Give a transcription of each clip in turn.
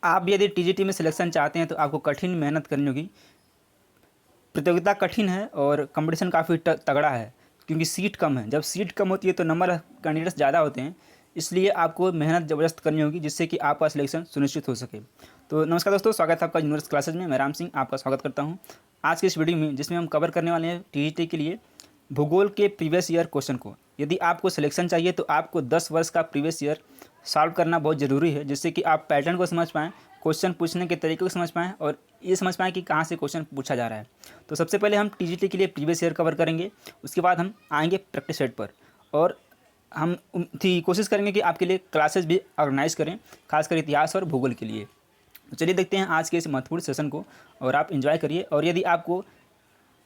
आप यदि टीजीटी में सिलेक्शन चाहते हैं तो आपको कठिन मेहनत करनी होगी। प्रतियोगिता कठिन है और कंपटीशन काफ़ी तगड़ा है, क्योंकि सीट कम है। जब सीट कम होती है तो नंबर कैंडिडेट्स ज़्यादा होते हैं, इसलिए आपको मेहनत ज़बरदस्त करनी होगी जिससे कि आपका सिलेक्शन सुनिश्चित हो सके। तो नमस्कार दोस्तों, स्वागत है आपका यूनिवर्स क्लासेज में। मैं राम सिंह आपका स्वागत करता हूं आज की इस वीडियो में, जिसमें हम कवर करने वाले हैं टीजीटी के लिए भूगोल के प्रीवियस ईयर क्वेश्चन को। यदि आपको सिलेक्शन चाहिए तो आपको 10 वर्ष का प्रीवियस ईयर सॉल्व करना बहुत ज़रूरी है, जिससे कि आप पैटर्न को समझ पाएँ, क्वेश्चन पूछने के तरीके को समझ पाएँ और ये समझ पाएँ कि कहाँ से क्वेश्चन पूछा जा रहा है। तो सबसे पहले हम टीजीटी के लिए प्रीवियस ईयर कवर करेंगे, उसके बाद हम आएंगे प्रैक्टिस सेट पर, और हम कोशिश करेंगे कि आपके लिए क्लासेस भी ऑर्गेनाइज करें, खासकर इतिहास और भूगोल के लिए। तो चलिए देखते हैं आज के इस महत्वपूर्ण सेशन को, और आप एंजॉय करिए। और यदि आपको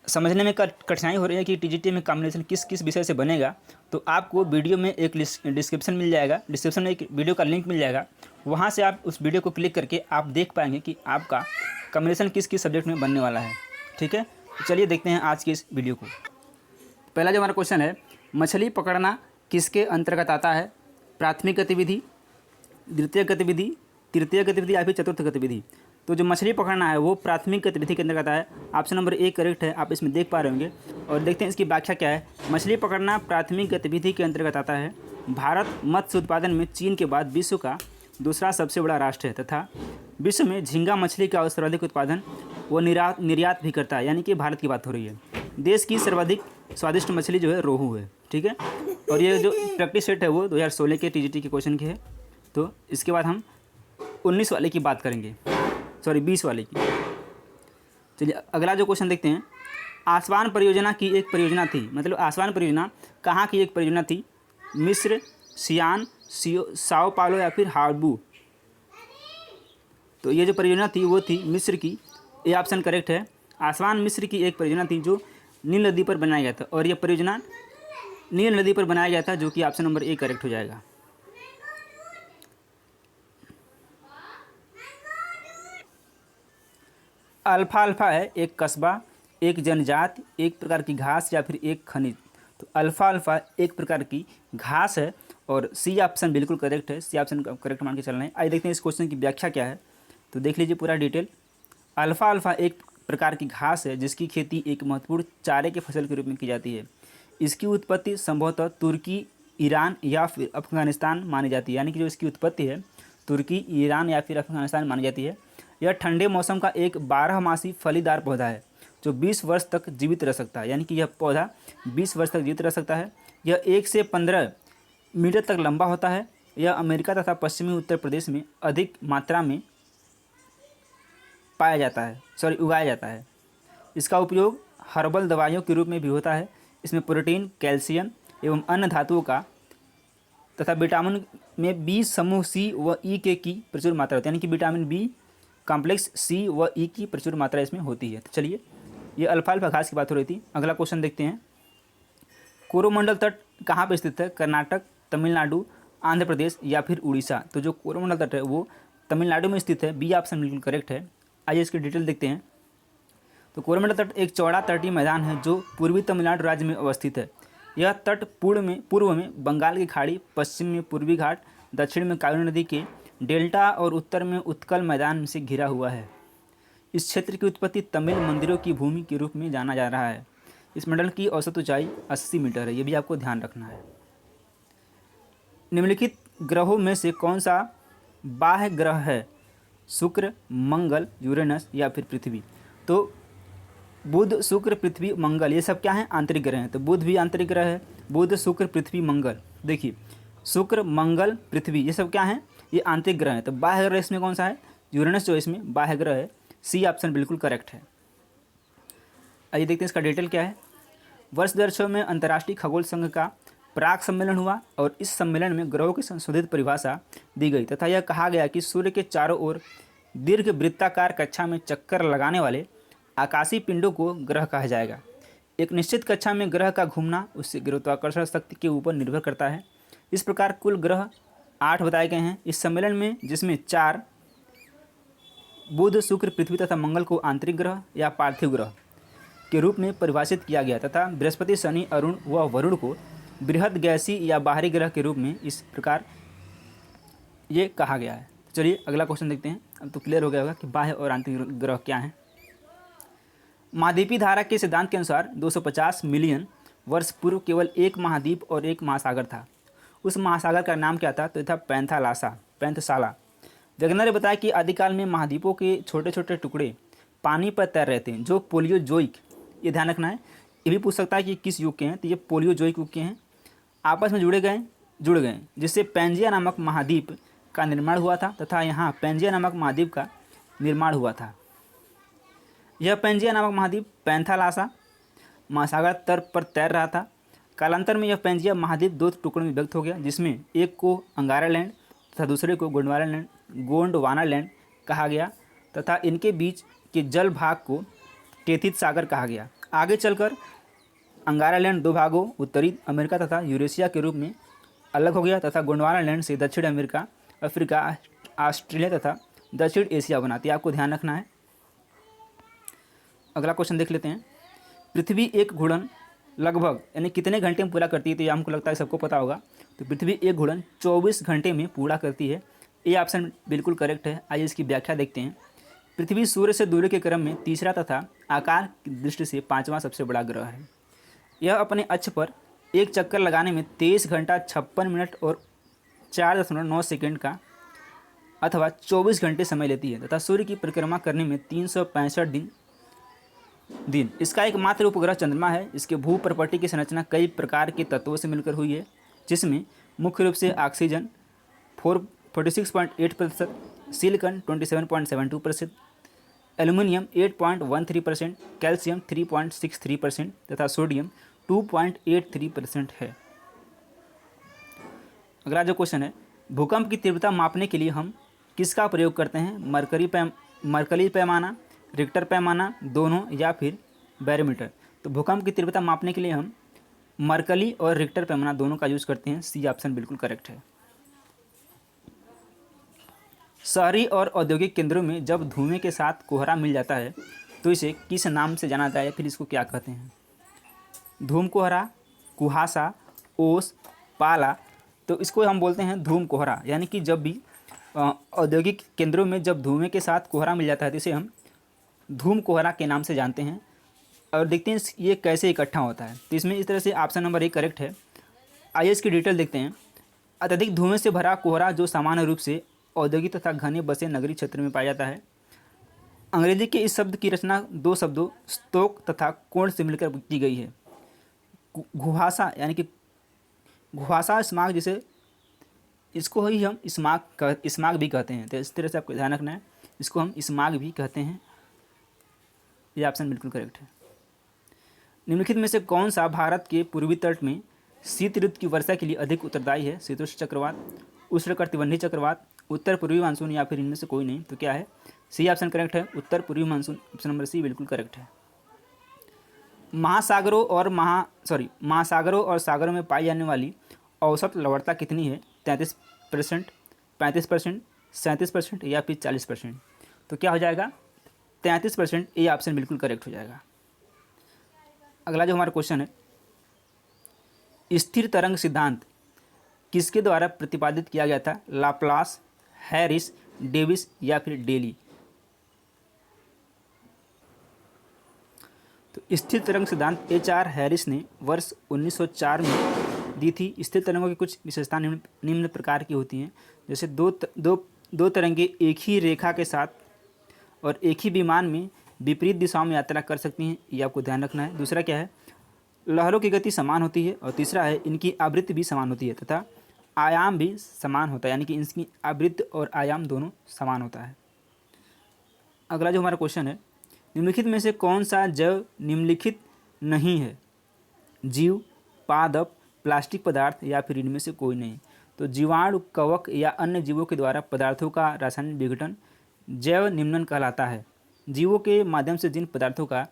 समझने में कठिनाई हो रही है कि टीजीटी में कॉम्बिनेशन किस किस विषय से बनेगा, तो आपको वीडियो में एक डिस्क्रिप्शन मिल जाएगा, डिस्क्रिप्शन में एक वीडियो का लिंक मिल जाएगा। वहाँ से आप उस वीडियो को क्लिक करके आप देख पाएंगे कि आपका कॉम्बिनेशन किस किस सब्जेक्ट में बनने वाला है। ठीक है, तो चलिए देखते हैं आज की इस वीडियो को। पहला जो हमारा क्वेश्चन है, मछली पकड़ना किसके अंतर्गत आता है? प्राथमिक गतिविधि, द्वितीय गतिविधि, तृतीय गतिविधि या फिर चतुर्थ गतिविधि? तो जो मछली पकड़ना है वो प्राथमिक गतिविधि के अंतर्गत है। ऑप्शन नंबर ए करेक्ट है, आप इसमें देख पा रहे होंगे। और देखते हैं इसकी व्याख्या क्या है। मछली पकड़ना प्राथमिक गतिविधि के अंतर्गत आता है। भारत मत्स्य उत्पादन में चीन के बाद विश्व का दूसरा सबसे बड़ा राष्ट्र है तथा विश्व में झींगा मछली का सर्वाधिक उत्पादन वो निर्यात भी करता है, यानी कि भारत की बात हो रही है। देश की सर्वाधिक स्वादिष्ट मछली जो है रोहू है। ठीक है, और ये जो प्रैक्टिस सेट है वो 2016 के टीजीटी के क्वेश्चन की है। तो इसके बाद हम 19 वाले की बात करेंगे, सॉरी 20 वाले की। चलिए अगला जो क्वेश्चन देखते हैं। आसवान परियोजना की एक परियोजना थी, मतलब आसवान परियोजना कहाँ की एक परियोजना थी? मिस्र, सियान, साओ पालो या फिर हार्बू? तो ये जो परियोजना थी वो थी मिस्र की। ये ऑप्शन करेक्ट है। आसवान मिस्र की एक परियोजना थी जो नील नदी पर बनाया गया था, और यह परियोजना नील नदी पर बनाया गया था, जो कि ऑप्शन नंबर ए करेक्ट हो जाएगा। अल्फा है एक कस्बा, एक जनजाति, एक प्रकार की घास या फिर एक खनिज? तो अल्फा एक प्रकार की घास है, और सी ऑप्शन बिल्कुल करेक्ट है। सी ऑप्शन करेक्ट मान के चलना है। आइए देखते हैं इस क्वेश्चन की व्याख्या क्या है। तो देख लीजिए पूरा डिटेल। अल्फा एक प्रकार की घास है जिसकी खेती एक महत्वपूर्ण चारे के फसल के रूप में की जाती है। इसकी उत्पत्ति संभवतः तुर्की, ईरान या फिर अफगानिस्तान मानी जाती है, यानी कि जो इसकी उत्पत्ति है तुर्की, ईरान या फिर अफगानिस्तान मानी जाती है। यह ठंडे मौसम का एक 12मासी फलीदार पौधा है जो 20 वर्ष तक जीवित रह सकता है, यानी कि यह पौधा 20 वर्ष तक जीवित रह सकता है। यह 1 से 15 मीटर तक लंबा होता है। यह अमेरिका तथा पश्चिमी उत्तर प्रदेश में अधिक मात्रा में उगाया जाता है। इसका उपयोग हर्बल दवाइयों के रूप में भी होता है। इसमें प्रोटीन, कैल्शियम एवं अन्य धातुओं का तथा विटामिन में बी समूह सी व ई के की प्रचुर मात्रा होती है, यानी कि विटामिन बी कॉम्प्लेक्स सी व ई की प्रचुर मात्रा इसमें होती है। तो चलिए, ये अल्फा घास की बात हो रही थी। अगला क्वेश्चन देखते हैं। कोरोमंडल तट कहाँ पर स्थित है? कर्नाटक, तमिलनाडु, आंध्र प्रदेश या फिर उड़ीसा? तो जो कोरोमंडल तट है वो तमिलनाडु में स्थित है। बी ऑप्शन बिल्कुल करेक्ट है। आइए इसकी डिटेल देखते हैं। तो कोरोमंडल तट एक चौड़ा तटीय मैदान है जो पूर्वी तमिलनाडु राज्य में अवस्थित है। यह तट पूर्व में बंगाल की खाड़ी, पश्चिम में पूर्वी घाट, दक्षिण में कावेरी नदी के डेल्टा और उत्तर में उत्कल मैदान से घिरा हुआ है। इस क्षेत्र की उत्पत्ति तमिल मंदिरों की भूमि के रूप में जाना जा रहा है। इस मंडल की औसत ऊंचाई 80 मीटर है, ये भी आपको ध्यान रखना है। निम्नलिखित ग्रहों में से कौन सा बाह्य ग्रह है? शुक्र, मंगल, यूरेनस या फिर पृथ्वी? तो बुध, शुक्र, पृथ्वी, मंगल ये सब क्या हैं? आंतरिक ग्रह हैं। तो बुध भी आंतरिक ग्रह है। बुध, शुक्र, पृथ्वी, मंगल। देखिए, शुक्र, मंगल, पृथ्वी ये सब क्या हैं? ये आंतरिक ग्रह हैं। तो बाह्य ग्रह इसमें कौन सा है? यूरेनस जो इसमें बाह्य ग्रह है। सी ऑप्शन बिल्कुल करेक्ट है। आइए देखते हैं इसका डिटेल क्या है। वर्ष 2006 में अंतर्राष्ट्रीय खगोल संघ का प्राक सम्मेलन हुआ, और इस सम्मेलन में ग्रहों की संशोधित परिभाषा दी गई तथा यह कहा गया कि सूर्य के चारों ओर दीर्घ वृत्ताकार कक्षा में चक्कर लगाने वाले आकाशीय पिंडों को ग्रह कहा जाएगा। एक निश्चित कक्षा में ग्रह का घूमना उससे गुरुत्वाकर्षण शक्ति के ऊपर निर्भर करता है। इस प्रकार कुल ग्रह 8 बताए गए हैं इस सम्मेलन में, जिसमें 4 बुध, शुक्र, पृथ्वी तथा मंगल को आंतरिक ग्रह या पार्थिव ग्रह के रूप में परिभाषित किया गया तथा बृहस्पति, शनि, अरुण व वरुण को बृहद गैसी या बाहरी ग्रह के रूप में इस प्रकार ये कहा गया है। चलिए अगला क्वेश्चन देखते हैं। अब तो क्लियर हो गया होगा कि बाह्य और आंतरिक ग्रह क्या हैं। महाद्वीपीय धारा के सिद्धांत के अनुसार 250 मिलियन वर्ष पूर्व केवल एक महाद्वीप और एक महासागर था। उस महासागर का नाम क्या था? तो ये था पैंथसाला। वैज्ञानिक ने बताया कि आदिकाल में महाद्वीपों के छोटे छोटे टुकड़े पानी पर तैर रहे थे जो पोलियोजोइक, ये ध्यान रखना है, ये भी पूछ सकता है कि किस युग के हैं, तो ये पोलियोजोइक युग के हैं, आपस में जुड़ गए जिससे पैंजिया नामक महाद्वीप का निर्माण हुआ था तथा यहाँ पैंजिया नामक महाद्वीप का निर्माण हुआ था। यह पैंजिया नामक महाद्वीप पैंथालासा महासागर तट पर तैर रहा था। कालांतर में यह पैंजिया महाद्वीप दो टुकड़ों में विभक्त हो गया, जिसमें एक को अंगारा लैंड तथा दूसरे को गोंडवाना लैंड कहा गया तथा इनके बीच के जल भाग को टेथिस सागर कहा गया। आगे चलकर अंगारा लैंड दो भागों उत्तरी अमेरिका तथा यूरेशिया के रूप में अलग हो गया तथा गोंडवाना लैंड से दक्षिण अमेरिका, अफ्रीका, ऑस्ट्रेलिया तथा दक्षिण एशिया बनाती है। आपको ध्यान रखना है। अगला क्वेश्चन देख लेते हैं। पृथ्वी एक घूर्णन लगभग यानी कितने घंटे में पूरा करती है? तो ये हमको लगता है सबको पता होगा। तो पृथ्वी एक घूर्णन 24 घंटे में पूरा करती है। ये ऑप्शन बिल्कुल करेक्ट है। आइए इसकी व्याख्या देखते हैं। पृथ्वी सूर्य से दूरी के क्रम में तीसरा तथा आकार की दृष्टि से पाँचवां सबसे बड़ा ग्रह है। यह अपने अक्ष पर एक चक्कर लगाने में 23 घंटा 56 मिनट और 4.9 सेकंड का अथवा 24 घंटे समय लेती है तथा सूर्य की परिक्रमा करने में 365 दिन। इसका एकमात्र उपग्रह चंद्रमा है। इसके भू प्रपट्टी की संरचना कई प्रकार के तत्वों से मिलकर हुई है, जिसमें मुख्य रूप से ऑक्सीजन 46.8%, सिलिकॉन 27.72%, एल्युमिनियम 8.13%, कैल्शियम 3.63% तथा सोडियम 2.83% है। अगला जो क्वेश्चन है, भूकंप की तीव्रता मापने के लिए हम किसका प्रयोग करते हैं? मरकली पैमाना, रिक्टर पैमाना, दोनों या फिर बैरोमीटर। तो भूकंप की तीव्रता मापने के लिए हम मरकली और रिक्टर पैमाना दोनों का यूज़ करते हैं। सी ऑप्शन बिल्कुल करेक्ट है। शहरी और औद्योगिक केंद्रों में जब धुएं के साथ कोहरा मिल जाता है तो इसे किस नाम से जाना जाता है, फिर इसको क्या कहते हैं? धूम कोहरा, कुहासा, ओस, पाला। तो इसको हम बोलते हैं धूम कोहरा। यानी कि जब भी औद्योगिक केंद्रों में जब धुएं के साथ कोहरा मिल जाता है तो इसे हम धूम कोहरा के नाम से जानते हैं। और देखते हैं ये कैसे इकट्ठा होता है। तो इसमें इस तरह से ऑप्शन नंबर 1 करेक्ट है। आइए इसकी डिटेल देखते हैं। अत्यधिक धुएं से भरा कोहरा जो सामान्य रूप से औद्योगिक तथा घने बसे नगरीय क्षेत्र में पाया जाता है। अंग्रेजी के इस शब्द की रचना दो शब्दों स्तोक तथा कोण से मिलकर की गई है। घुहासा यानी कि घुहासा स्माग, जिसे इसको ही हम स्माग भी कहते हैं। तो इस तरह से आपको ध्यान रखना है, इसको हम स्माग भी कहते हैं। ये ऑप्शन बिल्कुल करेक्ट है। निम्नलिखित में से कौन सा भारत के पूर्वी तट में शीत ऋतु की वर्षा के लिए अधिक उत्तरदायी है? शीतोष्ण चक्रवात, उष्णकटिबंधीय चक्रवात, उत्तर पूर्वी मानसून या फिर इनमें से कोई नहीं। तो क्या है? सी ऑप्शन करेक्ट है, उत्तर पूर्वी मानसून। ऑप्शन नंबर सी बिल्कुल करेक्ट है। महासागरों और सागरों में पाई जाने वाली औसत लवणता कितनी है? 33%, 35%, 37% या फिर 40%। तो क्या हो जाएगा? 33%। ये ऑप्शन बिल्कुल करेक्ट हो जाएगा। अगला जो हमारा क्वेश्चन है, स्थिर तरंग सिद्धांत किसके द्वारा प्रतिपादित किया गया था? लाप्लास, हैरिस, डेविस या फिर डेली। तो स्थिर तरंग सिद्धांत HR हैरिस ने वर्ष 1904 में दी थी। स्थिर तरंगों की कुछ विशेषताएं निम्न प्रकार की होती हैं, जैसे दो तरंगे एक ही रेखा के साथ और एक ही विमान में विपरीत दिशाओं में यात्रा कर सकती हैं। ये आपको ध्यान रखना है। दूसरा क्या है? लहरों की गति समान होती है। और तीसरा है इनकी आवृत्ति भी समान होती है तथा आयाम भी समान होता है, यानी कि इसकी आवृत्ति और आयाम दोनों समान होता है। अगला जो हमारा क्वेश्चन है, निम्नलिखित में से कौन सा जैव निम्नलिखित नहीं है? जीव, पादप, प्लास्टिक पदार्थ या फिर इनमें से कोई नहीं। तो जीवाणु, कवक या अन्य जीवों के द्वारा पदार्थों का रासायनिक विघटन जैव निम्नन कहलाता है। जीवों के माध्यम से जिन पदार्थों का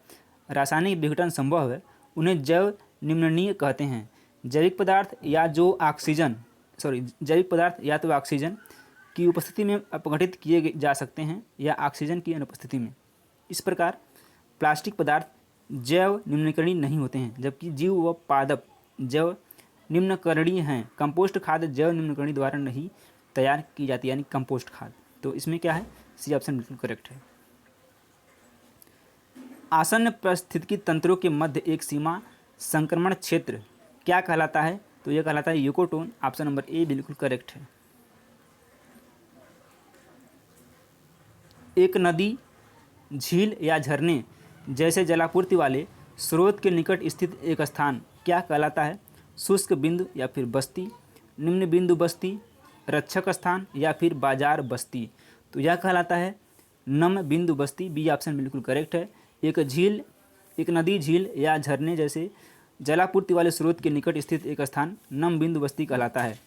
रासायनिक विघटन संभव है उन्हें जैव निम्ननीय कहते हैं। जैविक पदार्थ या तो ऑक्सीजन की उपस्थिति में अपघटित किए जा सकते हैं या ऑक्सीजन की अनुपस्थिति में। इस प्रकार प्लास्टिक पदार्थ जैव निम्नकरणीय नहीं होते हैं, जबकि जीव व पादप जैव निम्नकरणीय हैं। कंपोस्ट खाद जैव निम्नकरणीय द्वारा नहीं तैयार की जाती, यानी कंपोस्ट खाद। तो इसमें क्या है, सी ऑप्शन बिल्कुल करेक्ट है। आसन्न पारिस्थितिकी तंत्रों के मध्य एक सीमा संक्रमण क्षेत्र क्या कहलाता है? तो यह कहलाता है यूकोटोन। ऑप्शन नंबर ए बिल्कुल करेक्ट है। एक नदी, झील या झरने जैसे जलापूर्ति वाले स्रोत के निकट स्थित एक स्थान क्या कहलाता है? शुष्क बिंदु या फिर बस्ती, निम्न बिंदु बस्ती, रक्षक स्थान या फिर बाजार बस्ती। तो यह कहलाता है नम बिंदु बस्ती। बी ऑप्शन बिल्कुल करेक्ट है। एक नदी, झील या झरने जैसे जलापूर्ति वाले स्रोत के निकट स्थित एक स्थान नम बिंदु बस्ती कहलाता है।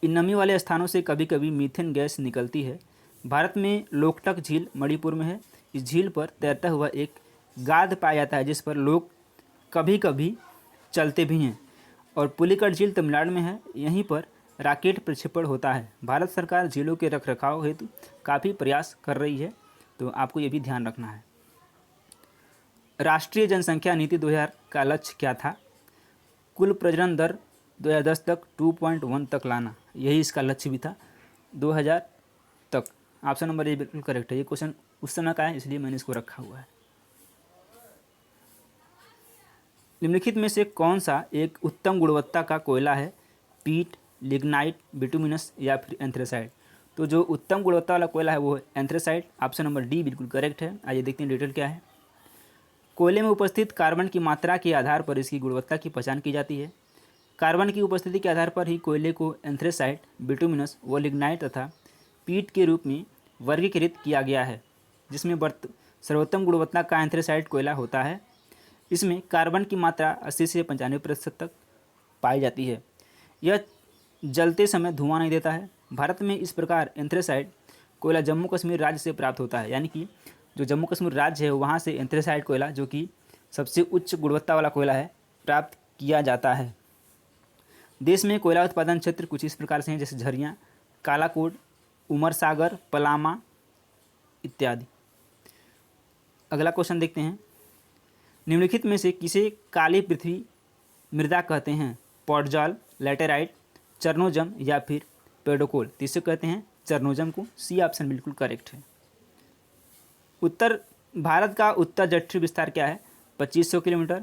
इन नमी वाले स्थानों से कभी कभी मीथेन गैस निकलती है। भारत में लोकटक झील मणिपुर में है। इस झील पर तैरता हुआ एक गाद पाया जाता है जिस पर लोग कभी कभी चलते भी हैं। और पुलिकट झील तमिलनाडु में है, यहीं पर रॉकेट प्रक्षेपण होता है। भारत सरकार झीलों के रखरखाव हेतु काफ़ी प्रयास कर रही है, तो आपको ये भी ध्यान रखना है। राष्ट्रीय जनसंख्या नीति 2000 का लक्ष्य क्या था? कुल प्रजनन दर 2010 तक 2.1 तक लाना, यही इसका लक्ष्य भी था 2000 तक। ऑप्शन नंबर ए बिल्कुल करेक्ट है। ये क्वेश्चन उस समय का है, इसलिए मैंने इसको रखा हुआ है। निम्नलिखित में से कौन सा एक उत्तम गुणवत्ता का कोयला है? पीट, लिग्नाइट, बिटुमिनस या फिर एंथ्रेसाइट। तो जो उत्तम गुणवत्ता वाला कोयला है वो है एंथ्रेसाइट। ऑप्शन नंबर डी बिल्कुल करेक्ट है। आइए देखते हैं डिटेल क्या है। कोयले में उपस्थित कार्बन की मात्रा के आधार पर इसकी गुणवत्ता की पहचान की जाती है। कार्बन की उपस्थिति के आधार पर ही कोयले को एंथ्रेसाइट, बिटुमिनस व लिग्नाइट तथा पीट के रूप में वर्गीकृत किया गया है, जिसमें सर्वोत्तम गुणवत्ता का एंथ्रेसाइट कोयला होता है। इसमें कार्बन की मात्रा 80 से 95% तक पाई जाती है। यह जलते समय धुआं नहीं देता है। भारत में इस प्रकार एंथ्रेसाइट कोयला जम्मू कश्मीर राज्य से प्राप्त होता है, यानी कि जो जम्मू कश्मीर राज्य है वहाँ से एंथ्रेसाइट कोयला, जो कि सबसे उच्च गुणवत्ता वाला कोयला है, प्राप्त किया जाता है। देश में कोयला उत्पादन क्षेत्र कुछ इस प्रकार से हैं, जैसे झरिया, कालाकोट, उमर सागर, पलामा इत्यादि। अगला क्वेश्चन देखते हैं। निम्नलिखित में से किसे काली पृथ्वी मृदा कहते हैं? पॉडजाल, लैटेराइट, चरनोजम या फिर पेडोकोल। तो इसे कहते हैं चरनोजम को। सी ऑप्शन बिल्कुल करेक्ट है। उत्तर भारत का उत्तर जठरी विस्तार क्या है? 2500 किलोमीटर,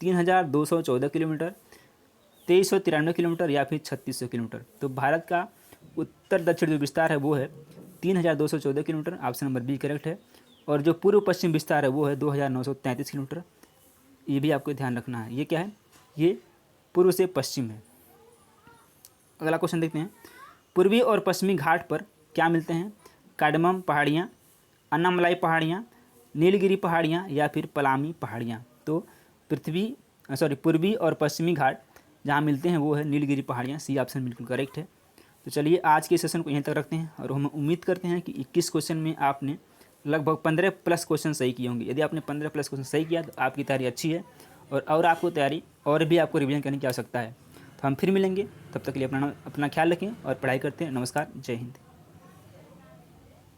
3214 किलोमीटर, 2393 किलोमीटर या फिर 3600 किलोमीटर। तो भारत का उत्तर दक्षिण जो विस्तार है वो है 3214 kilometre. Option number B correct है। और जो पूर्व पश्चिम विस्तार है वो है 2933 किलोमीटर। ये भी आपको ध्यान रखना है। ये क्या है? ये पूर्व से पश्चिम है। अगला क्वेश्चन देखते हैं। पूर्वी और पश्चिमी घाट पर क्या मिलते हैं? कार्डमम पहाड़ियाँ, अन्नामलाई पहाड़ियाँ, नीलगिरी पहाड़ियाँ या फिर पलामी पहाड़ियाँ। तो पूर्वी और पश्चिमी घाट जहाँ मिलते हैं वो है नीलगिरी पहाड़ियाँ। सी ऑप्शन बिल्कुल करेक्ट है। तो चलिए आज के सेशन को यहीं तक रखते हैं और हम उम्मीद करते हैं कि 21 क्वेश्चन में आपने लगभग 15 प्लस क्वेश्चन सही किए होंगे। यदि आपने 15 प्लस क्वेश्चन सही किया तो आपकी तैयारी अच्छी है और आपको तैयारी और भी आपको रिवीजन करने की आवश्यकता है। तो हम फिर मिलेंगे, तब तक के लिए अपना ख्याल रखें और पढ़ाई करते हैं। नमस्कार, जय हिंद।